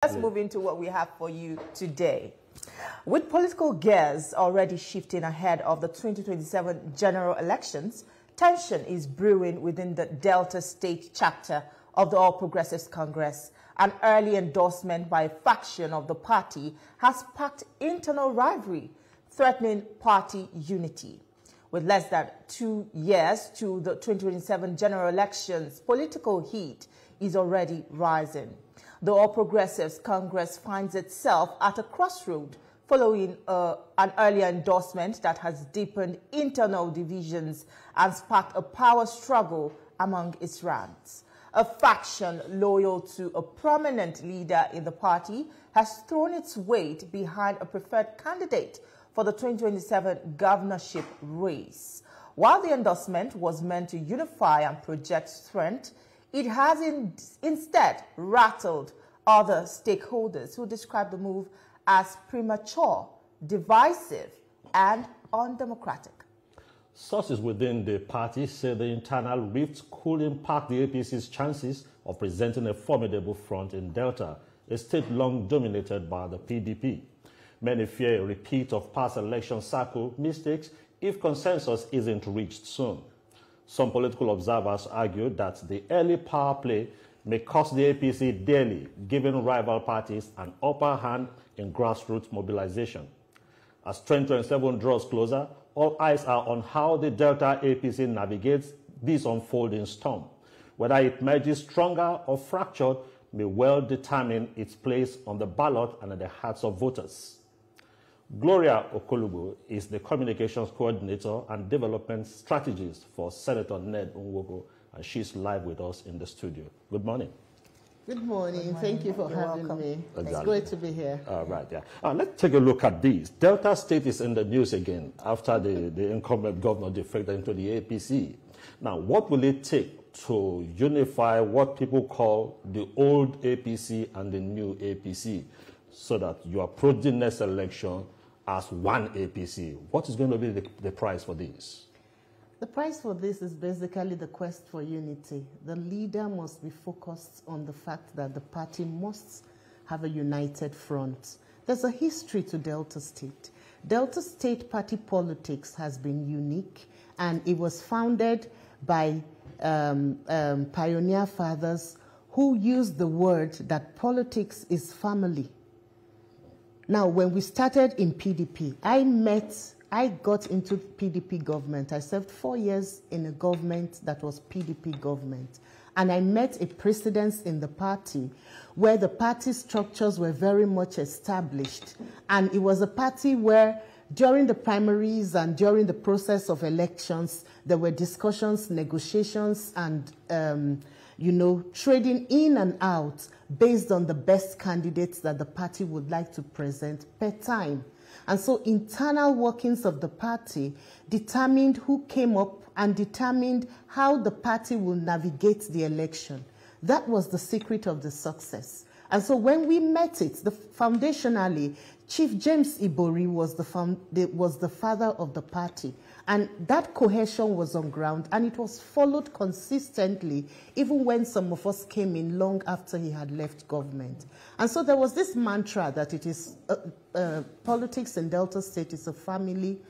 Let's move into what we have for you today. With political gears already shifting ahead of the 2027 general elections, tension is brewing within the Delta State chapter of the All Progressives Congress. An early endorsement by a faction of the party has sparked internal rivalry, threatening party unity. With less than 2 years to the 2027 general elections, political heat is already rising. The All Progressives Congress finds itself at a crossroad following an earlier endorsement that has deepened internal divisions and sparked a power struggle among its ranks. A faction loyal to a prominent leader in the party has thrown its weight behind a preferred candidate for the 2027 governorship race. While the endorsement was meant to unify and project strength, it has instead rattled other stakeholders who describe the move as premature, divisive, and undemocratic. Sources within the party say the internal rifts could impact the APC's chances of presenting a formidable front in Delta, a state long dominated by the PDP. Many fear a repeat of past election cycle mistakes if consensus isn't reached soon. Some political observers argue that the early power play may cost the APC dearly, giving rival parties an upper hand in grassroots mobilization. As 2027 draws closer, all eyes are on how the Delta APC navigates this unfolding storm. Whether it emerges stronger or fractured may well determine its place on the ballot and in the hearts of voters. Gloria Okolubo is the Communications Coordinator and Development Strategist for Senator Ned Nwoko, and she's live with us in the studio. Good morning. Good morning. Thank you for having me. Exactly. It's great to be here. Right, yeah. Let's take a look at these. Delta State is in the news again after the incumbent governor defected into the APC. Now, what will it take to unify what people call the old APC and the new APC so that you approach the next election as one APC? What is going to be the price for this? The price for this is basically the quest for unity. The leader must be focused on the fact that the party must have a united front. There's a history to Delta State. Delta State party politics has been unique, and it was founded by pioneer fathers who used the word that politics is family. Now, when we started in PDP, I got into PDP government. I served 4 years in a government that was PDP government. And I met a precedence in the party where the party structures were very much established. And it was a party where during the primaries and during the process of elections, there were discussions, negotiations, and trading in and out based on the best candidates that the party would like to present per time. And so internal workings of the party determined who came up and determined how the party will navigate the election. That was the secret of the success. And so when we met it, foundationally, Chief James Ibori was the father of the party. And that cohesion was on ground, and it was followed consistently, even when some of us came in long after he had left government. And so there was this mantra that it is politics in Delta State is a family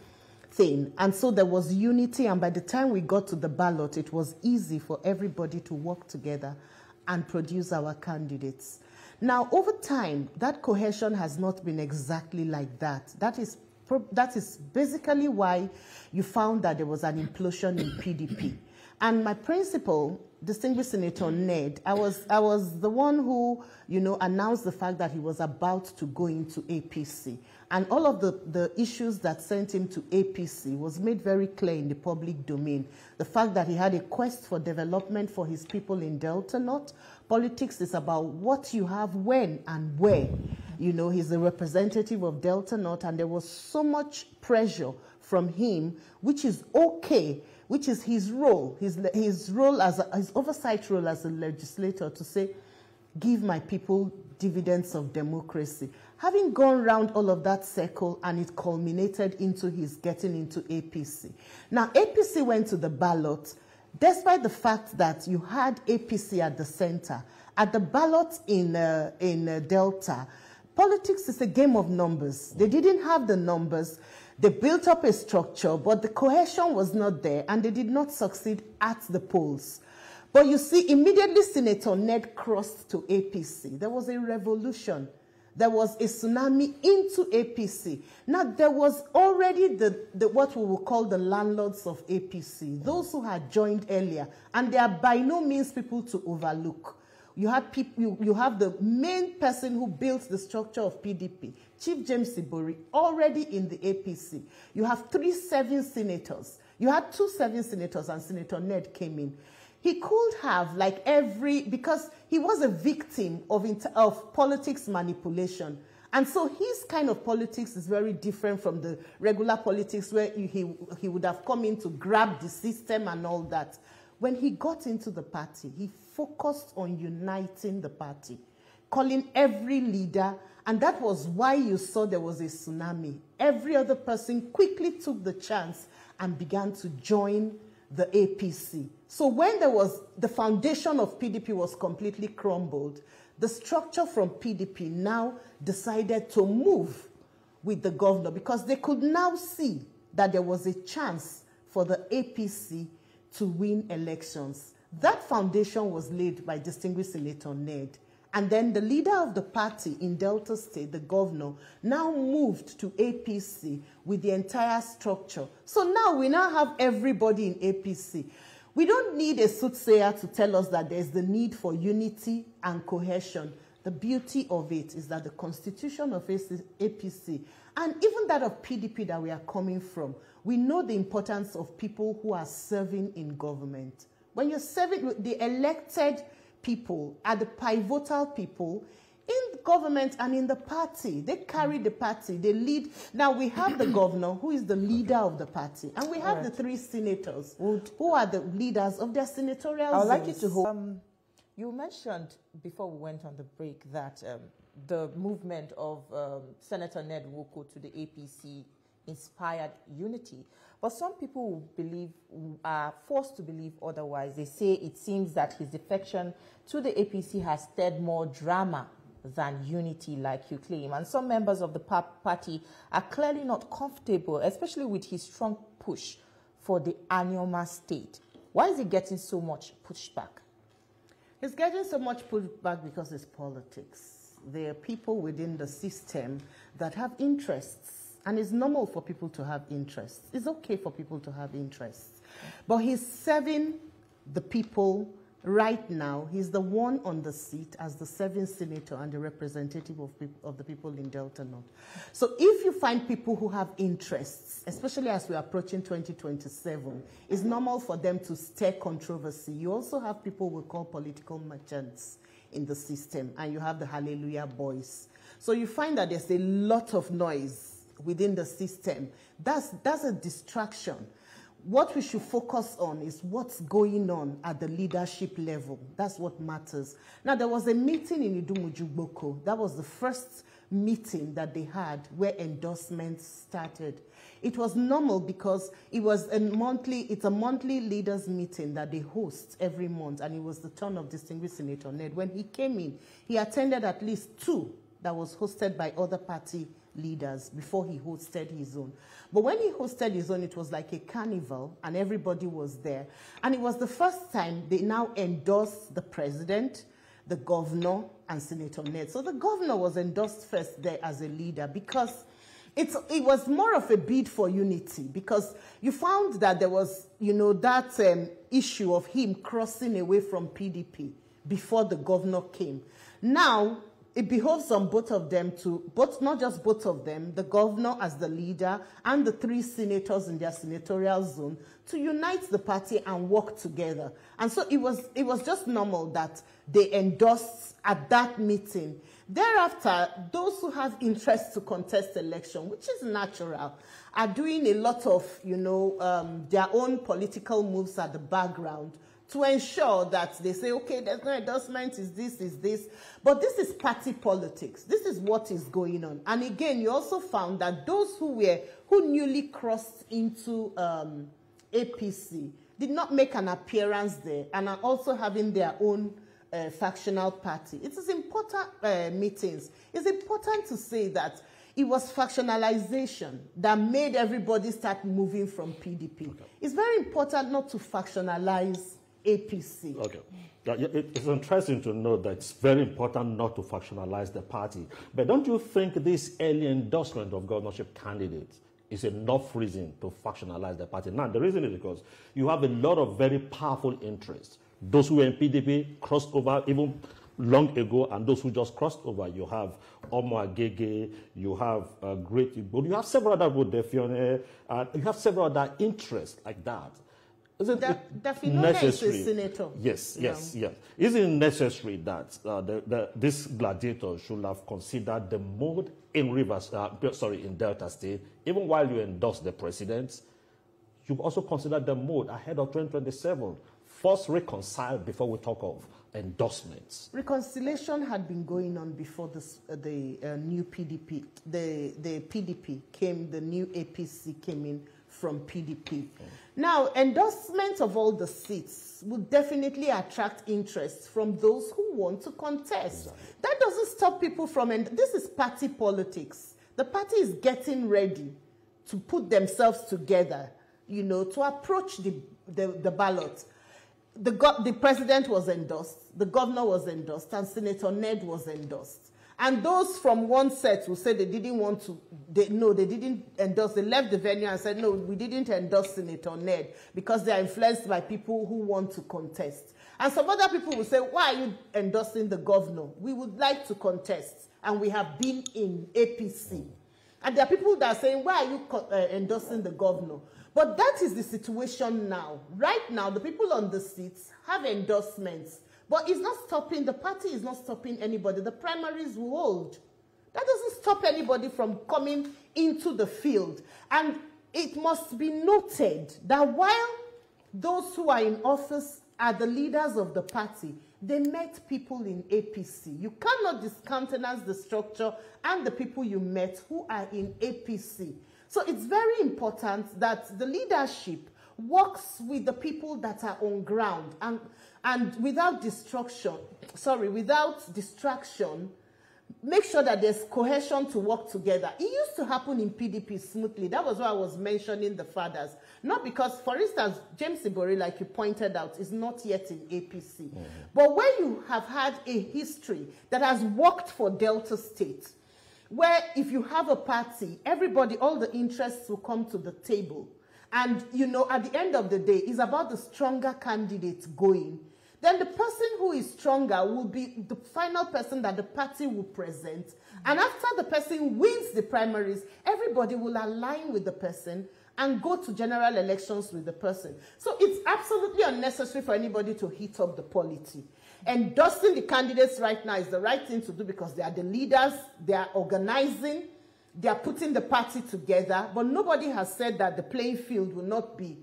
thing. And so there was unity, and by the time we got to the ballot, it was easy for everybody to work together and produce our candidates. Now, over time, that cohesion has not been exactly like that. That is basically why you found that there was an implosion in PDP. And my principal, distinguished Senator Ned, I was the one who, announced the fact that he was about to go into APC. And all of the issues that sent him to APC was made very clear in the public domain. The fact that he had a quest for development for his people in Delta North. Politics is about what you have, when, and where. He's a representative of Delta North, and there was so much pressure from him, which is okay, which is his role, his oversight role as a legislator, to say, give my people dividends of democracy. Having gone round all of that circle, and it culminated into his getting into APC. Now, APC went to the ballot despite the fact that you had APC at the center, at the ballot in Delta, politics is a game of numbers. They didn't have the numbers. They built up a structure, but the cohesion was not there, and they did not succeed at the polls. But you see, immediately Senator Ned crossed to APC. There was a revolution. There was a tsunami into APC. Now, there was already what we will call the landlords of APC, those who had joined earlier, and they are by no means people to overlook. You have people, you have the main person who built the structure of PDP, Chief James Ibori, already in the APC. You have 3 serving senators. You had 2 serving senators, and Senator Ned came in. He could have, like because he was a victim of politics manipulation. And so his kind of politics is very different from the regular politics where he would have come in to grab the system and all that. When he got into the party, he focused on uniting the party, calling every leader, and that was why you saw there was a tsunami. Every other person quickly took the chance and began to join the APC. So when the foundation of PDP was completely crumbled, the structure from PDP now decided to move with the governor because they could now see that there was a chance for the APC to win elections. That foundation was laid by distinguished Senator Ned. And then the leader of the party in Delta State, the governor, now moved to APC with the entire structure. So now we now have everybody in APC. We don't need a soothsayer to tell us that there's the need for unity and cohesion. The beauty of it is that the constitution of APC and even that of PDP that we are coming from, we know the importance of people who are serving in government. When you're serving, the elected people are the pivotal people in government and in the party. They carry the party, they lead. Now we have the governor who is the leader of the party, and we have the 3 senators who are the leaders of their senatorial zones. I would like you to hold. You mentioned before we went on the break that the movement of Senator Ned Nwoko to the APC inspired unity. But some people are forced to believe otherwise. They say it seems that his defection to the APC has stirred more drama than unity, like you claim. And some members of the party are clearly not comfortable, especially with his strong push for the Anyoma state. Why is he getting so much pushback? He's getting so much pushback because it's politics. There are people within the system that have interests. And it's normal for people to have interests. It's okay for people to have interests. But he's serving the people right now. He's the one on the seat as the 7th senator and the representative of the people in Delta North. So if you find people who have interests, especially as we're approaching 2027, it's normal for them to stir controversy. You also have people we call political merchants in the system, and you have the Hallelujah boys. So you find that there's a lot of noise within the system. That's a distraction. What we should focus on is what's going on at the leadership level. That's what matters. Now, there was a meeting in Idumujugboko. That was the first meeting that they had where endorsements started. It was normal because it's a monthly leaders meeting that they host every month, and it was the turn of distinguished Senator Ned. When he came in, he attended at least 2 that was hosted by other party leaders before he hosted his own. But when he hosted his own, it was like a carnival and everybody was there. And it was the first time they now endorsed the president, the governor, and Senator Ned. So the governor was endorsed first there as a leader because it was more of a bid for unity, because you found that there was, that issue of him crossing away from PDP before the governor came. Now, it behoves on both of them not just both of them, the governor as the leader and the 3 senators in their senatorial zone, to unite the party and work together. And so it was just normal that they endorsed at that meeting. Thereafter, those who have interest to contest election, which is natural, are doing a lot of, their own political moves at the background to ensure that they say, okay, there's no endorsement, is this. But this is party politics. This is what is going on. And again, you also found that those who newly crossed into APC, did not make an appearance there and are also having their own factional party. It is important meetings. It's important to say that it was factionalization that made everybody start moving from PDP. Okay. It's very important not to factionalize APC. Okay. It's interesting to know that it's very important not to factionalize the party. But don't you think this early endorsement of governorship candidates is enough reason to factionalize the party? Now, the reason is because you have a lot of very powerful interests. Those who were in PDP crossed over even long ago, and those who just crossed over. You have Omo Agege, you have Great Igbo, you have several other Defione, you have several other interests like that. Isn't it necessary? Is a senator. Yes. Isn't it necessary that this gladiator should have considered the mode in in Delta State, even while you endorse the president, you've also considered the mode ahead of 2027. First reconcile before we talk of endorsements. Reconciliation had been going on before the new PDP. The PDP came, the new APC came in from PDP. Now, endorsement of all the seats will definitely attract interest from those who want to contest. Exactly. That doesn't stop people from, this is party politics. The party is getting ready to put themselves together, to approach the ballot. The president was endorsed, the governor was endorsed, and Senator Ned was endorsed. And those from one set who said they didn't want to, they didn't endorse, they left the venue and said, no, we didn't endorse Senator Ned because they are influenced by people who want to contest. And some other people will say, why are you endorsing the governor? We would like to contest, and we have been in APC. And there are people that are saying, why are you endorsing the governor? But that is the situation now. Right now, the people on the seats have endorsements. But it's not stopping, the party is not stopping anybody. The primaries will hold. That doesn't stop anybody from coming into the field. And it must be noted that while those who are in office are the leaders of the party, they met people in APC. You cannot discountenance the structure and the people you met who are in APC. So it's very important that the leadership works with the people that are on ground and without distraction, make sure that there's cohesion to work together. It used to happen in PDP smoothly. That was why I was mentioning the fathers. Not because, for instance, James Ibori, like you pointed out, is not yet in APC. Mm-hmm. But when you have had a history that has worked for Delta State, where if you have a party, everybody, all the interests will come to the table. And, at the end of the day, it's about the stronger candidates going. Then the person who is stronger will be the final person that the party will present. And after the person wins the primaries, everybody will align with the person and go to general elections with the person. So it's absolutely unnecessary for anybody to heat up the polity. Endorsing the candidates right now is the right thing to do because they are the leaders, they are organizing, they are putting the party together, but nobody has said that the playing field will not be,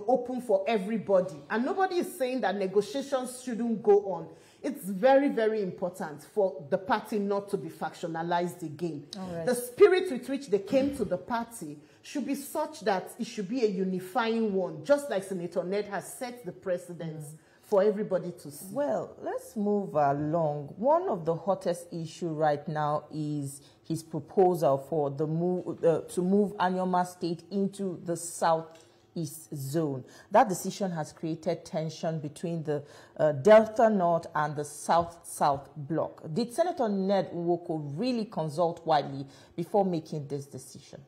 open for everybody. And nobody is saying that negotiations shouldn't go on. It's very, very important for the party not to be factionalized again. Right. The spirit with which they came to the party should be such that it should be a unifying one, just like Senator Ned has set the precedence for everybody to see. Well, let's move along. One of the hottest issues right now is his proposal for the move to move Anyoma State into the Southeast zone. That decision has created tension between the Delta North and the South-South bloc. Did Senator Ned Nwoko really consult widely before making this decision?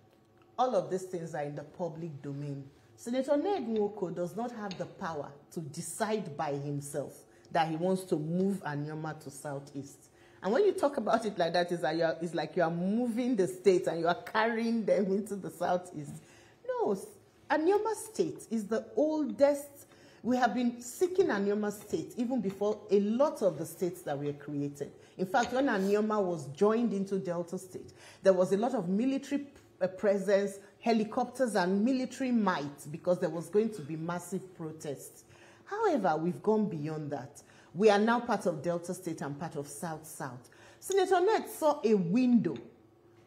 All of these things are in the public domain. Senator Ned Nwoko does not have the power to decide by himself that he wants to move Anyoma to Southeast. And when you talk about it like that, it's like you are moving the state and you are carrying them into the Southeast. No, Anyoma State is the oldest. We have been seeking Anyoma State even before a lot of the states that were created. In fact, when Anyoma was joined into Delta State, there was a lot of military presence, helicopters and military might because there was going to be massive protests. However, we've gone beyond that. We are now part of Delta State and part of South-South. Senator Ned saw a window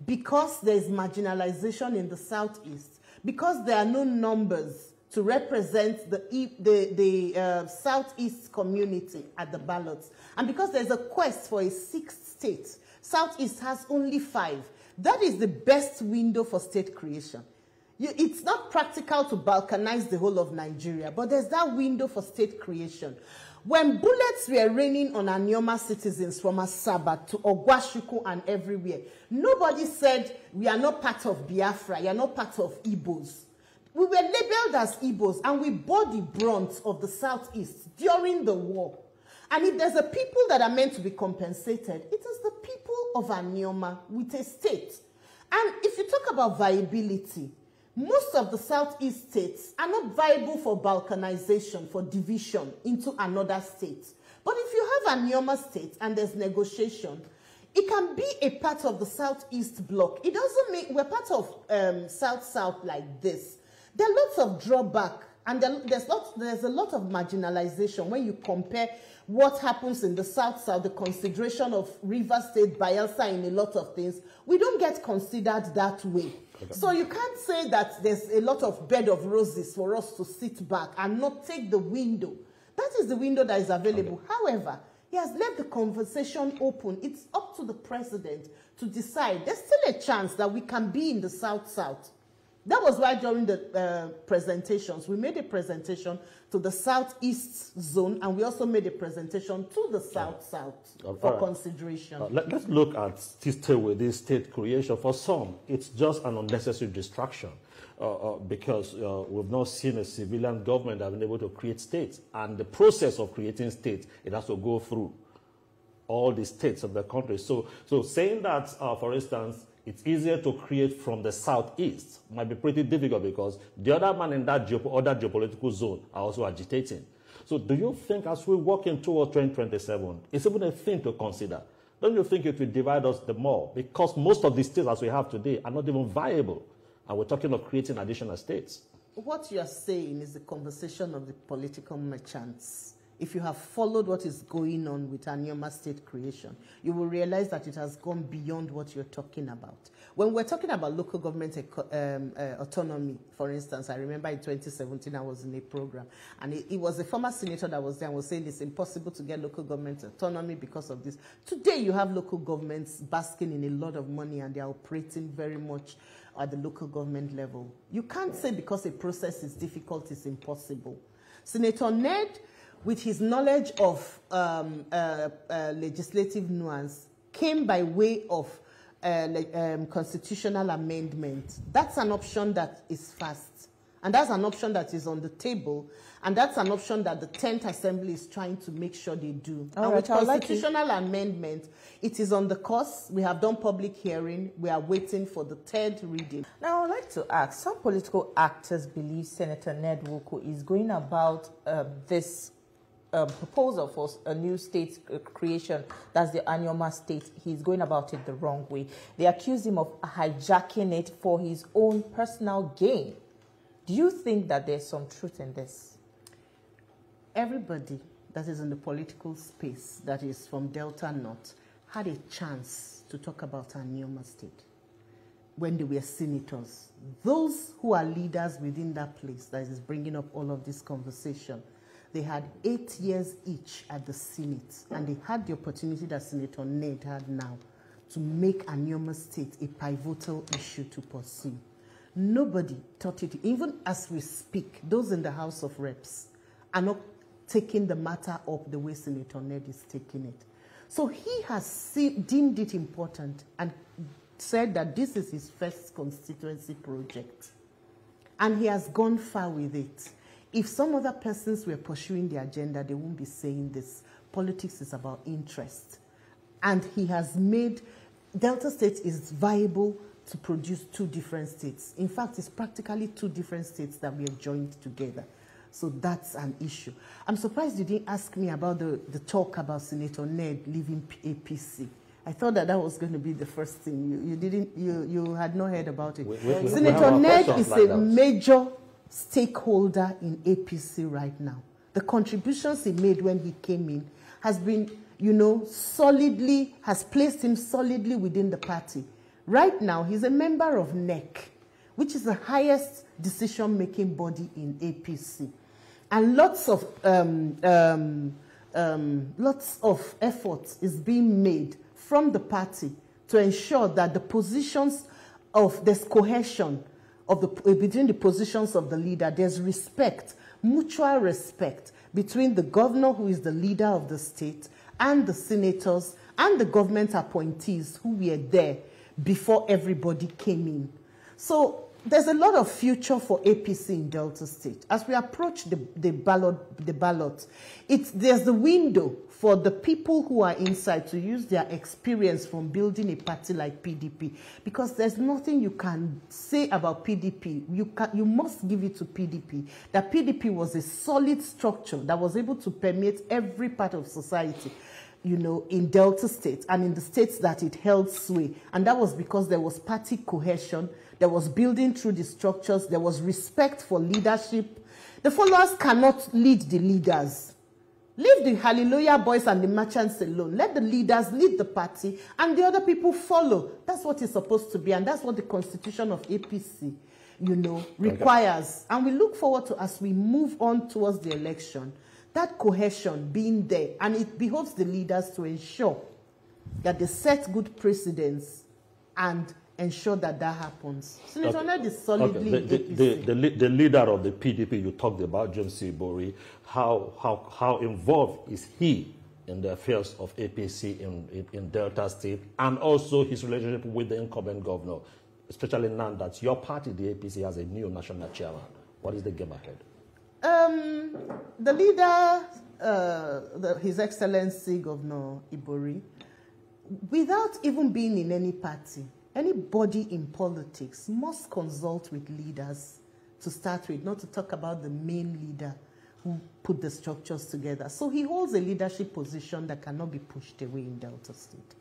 because there is marginalization in the Southeast, because there are no numbers to represent the Southeast community at the ballots. And because there's a quest for a 6th state, Southeast has only 5. That is the best window for state creation. It's not practical to balkanize the whole of Nigeria, but there's that window for state creation. When bullets were raining on Anioma citizens from Asaba to Ogwashuku and everywhere, nobody said, we are not part of Biafra, you are not part of Igbos. We were labeled as Igbos, and we bore the brunt of the Southeast during the war. And if there's a people that are meant to be compensated, it is the people of Anioma with a state. And if you talk about viability, most of the Southeast states are not viable for balkanization, for division into another state. But if you have Anioma state and there's negotiation, it can be a part of the Southeast bloc. It doesn't mean we're part of South-South like this. There are lots of drawback, and there's a lot of marginalization when you compare what happens in the South-South, the consideration of River State, Bayelsa in a lot of things. We don't get considered that way. Okay. So you can't say that there's a lot of bed of roses for us to sit back and not take the window. That is the window that is available. Okay. However, he has left the conversation open. It's up to the president to decide. There's still a chance that we can be in the South-South. That was why during the presentations, we made a presentation to the Southeast zone, and we also made a presentation to the South-South for consideration. Let's look at stay with this state creation. For some, it's just an unnecessary distraction because we've not seen a civilian government that have been able to create states. And the process of creating states, it has to go through all the states of the country. So saying that, for instance, it's easier to create from the Southeast might be pretty difficult because the other man in that other geopolitical zone are also agitating. So do you think as we walk in towards 2027, it's even a thing to consider? Don't you think it will divide us the more? Because most of the states as we have today are not even viable. And we're talking of creating additional states. What you are saying is the conversation of the political merchants. If you have followed what is going on with Anioma state creation, you will realize that it has gone beyond what you're talking about. When we're talking about local government autonomy, for instance, I remember in 2017 I was in a program, and it was a former senator that was there and was saying it's impossible to get local government autonomy because of this. Today you have local governments basking in a lot of money and they're operating very much at the local government level. You can't say because a process is difficult, it's impossible. Senator Ned, with his knowledge of legislative nuance, came by way of constitutional amendment. That's an option that is fast. And that's an option that is on the table. And that's an option that the 10th Assembly is trying to make sure they do. And with constitutional amendment, it is on the course. We have done public hearing. We are waiting for the 3rd reading. Now, I'd like to ask, some political actors believe Senator Ned Nwoko is going about this proposal for a new state creation, that's the Anioma state. He's going about it the wrong way. They accuse him of hijacking it for his own personal gain. Do you think that there's some truth in this? Everybody that is in the political space that is from Delta North had a chance to talk about Anioma state when they were senators. Those who are leaders within that place that is bringing up all of this conversation, they had 8 years each at the Senate, and they had the opportunity that Senator Ned had now to make Anioma state a pivotal issue to pursue. Nobody thought it. Even as we speak, those in the House of Reps are not taking the matter up the way Senator Ned is taking it. So he has deemed it important and said that this is his first constituency project. And he has gone far with it. If some other persons were pursuing the agenda, they won't be saying this. Politics is about interest. And he has made Delta State is viable to produce 2 different states. In fact, it's practically 2 different states that we have joined together. So that's an issue. I'm surprised you didn't ask me about the talk about Senator Ned leaving APC. I thought that was going to be the first thing. You had not heard about it. Senator Ned is a major stakeholder in APC right now. The contributions he made when he came in has been, has placed him solidly within the party. Right now, he's a member of NEC, which is the highest decision-making body in APC. And lots of effort is being made from the party to ensure that the positions of this cohesion of between the positions of the leader, there's respect, mutual respect between the governor, who is the leader of the state, and the senators and the government appointees who were there before everybody came in. So there's a lot of future for APC in Delta State. As we approach the ballot, there's the window for the people who are inside to use their experience from building a party like PDP, because there's nothing you can say about PDP. You must give it to PDP, that PDP was a solid structure that was able to permeate every part of society, you know, in Delta State and in the states that it held sway. And that was because there was party cohesion, there was building through the structures, there was respect for leadership. The followers cannot lead the leaders. Leave the Hallelujah boys and the merchants alone. Let the leaders lead the party and the other people follow. That's what it's supposed to be, and that's what the constitution of APC, you know, requires. Okay. And we look forward to, as we move on towards the election, that cohesion being there, and it behoves the leaders to ensure that they set good precedents and ensure that that happens. Senator Ned is solidly the leader of the PDP you talked about, James Ibori, how involved is he in the affairs of APC in Delta State, and also his relationship with the incumbent governor, especially now that your party, the APC, has a new national chairman? What is the game ahead? The leader, His Excellency Governor Ibori, without even being in any party, anybody in politics must consult with leaders to start with, not to talk about the main leader who put the structures together. So he holds a leadership position that cannot be pushed away in Delta State.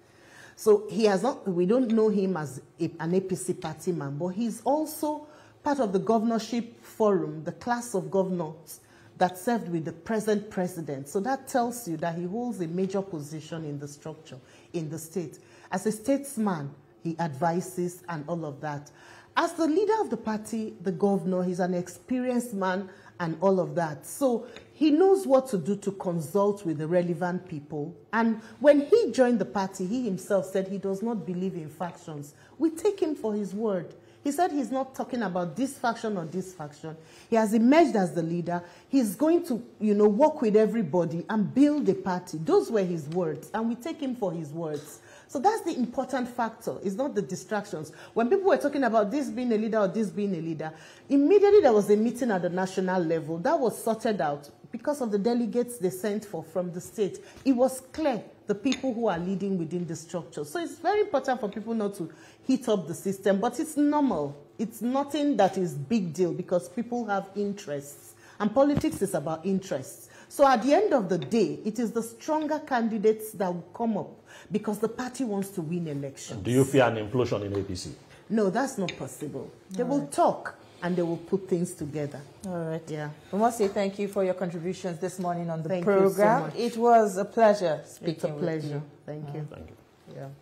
So he has not, we don't know him as an APC party man, but he's also part of the governorship forum, the class of governors that served with the present president. So that tells you that he holds a major position in the structure in the state. As a statesman, he advises and all of that. As the leader of the party, the governor, he's an experienced man and all of that. So he knows what to do to consult with the relevant people. And when he joined the party, he himself said he does not believe in factions. We take him for his word. He said he's not talking about this faction or this faction. He has emerged as the leader. He's going to, you know, work with everybody and build a party. Those were his words, and we take him for his words. So that's the important factor. It's not the distractions. When people were talking about this being a leader or this being a leader, immediately there was a meeting at the national level. That was sorted out because of the delegates they sent from the state. It was clear the people who are leading within the structure. So it's very important for people not to heat up the system, but it's normal. It's nothing that is big deal because people have interests. And politics is about interests. So at the end of the day, it is the stronger candidates that will come up because the party wants to win elections. Do you fear an implosion in APC? No, that's not possible. They will talk and they will put things together. All right. Yeah. We must say thank you for your contributions this morning on the Thank program. you so much. It was a pleasure speaking with you. It's a pleasure. With you. Thank you. Thank you. Yeah.